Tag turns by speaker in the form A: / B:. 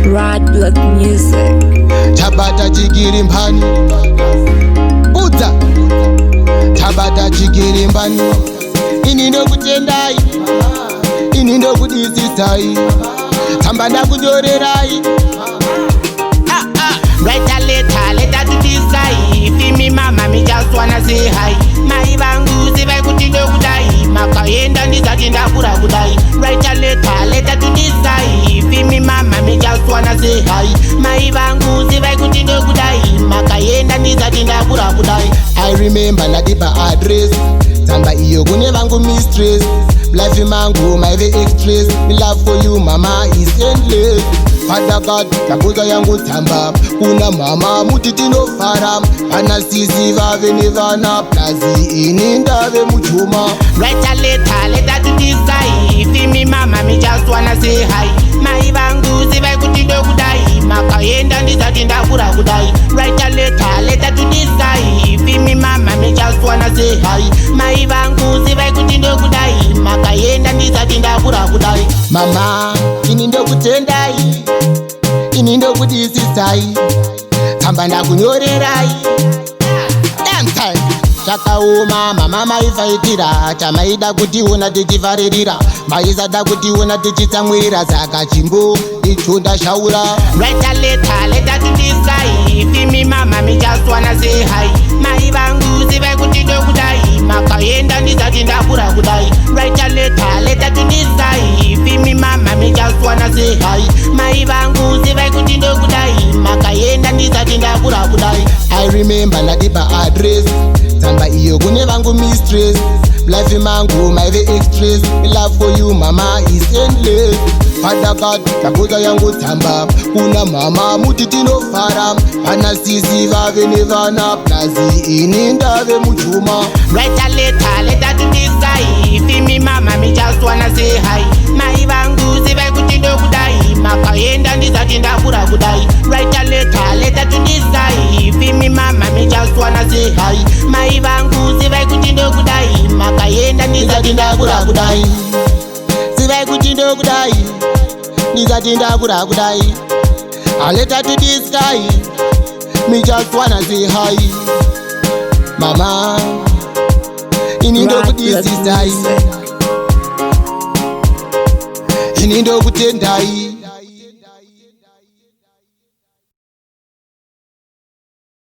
A: Rod Block Music.
B: Tabata chikiri mbani Udza Tabata chikiri mbani Ini ndokutendai Ini ndokudisisai Tamba ndakunyorerai
C: Write a letter to this guy. Feel me mama, me just wanna say hi. Mai vangu siva kutindo kudai. Makaenda ndizatinda kura kudai. Write a letter to this guy. Feel me mama, me just wanna say hi. Mai vangu siva kutindo kudai. Makaenda ndizatinda kura kudai.
B: I remember nadiba address Tamba iyo kune vangu mistress Life mangu my very express Me love for you mama is endless Father God, tabuza yangu tamba Kuna mama mutitino fara Pana sisi vave nevana Plazi inindave mutuma
C: Write a letter to this guy. Feel me mama, me just wanna say hi. Mai vangu siva kutindo kudai. Makaenda ndizatinda kura kudai. Write a letter to this guy. Feel me mama, me just wanna say hi. Mai vangu siva kutindo kudai. Makaenda ndizatinda kura kudai.
B: Mama, ini ndokutendai Ini ndokudisisai Tamba ndakunyorerai Damn time Chakaoma mama maifaitira Chamaida kutiona tichivaririra Maisada kutiona tichitsamwirira Saka chimbo ichonda shaura
C: Write a letter to this guy. Feel me mama, me just wanna say hi. Mai vangu siva kutindo kudai. Makaenda ndizatinda kura kudai. Write a letter to this guy. Feel me mama, me just wanna say hi. Mai vangu siva kutindo kudai. Makaenda ndizatinda kura kudai.
B: I remember nadiba address Tamba iyo kune vangu mistress Life mangu my very express Me love for you mama is endless Father God, tabuza yangu tamba Kuna mama mutitino fara Pana sisi vave nevana Plazi inindave mutuma
C: Write a letter to this guy. Feel me mama, me just wanna say hi. Mai vangu siva kutindo kudai. Makaenda ndizatinda kura kudai. Write a letter to this guy. Feel me mama, me just wanna say hi. Mai vangu siva kutindo kudai. Makaenda ndizatinda kura kudai.
B: Siva kutindo kudai Nizatinda kura kudai A letter to this guy Me just wanna say hi Mama Ini ndokudisisai Ini ndokutendai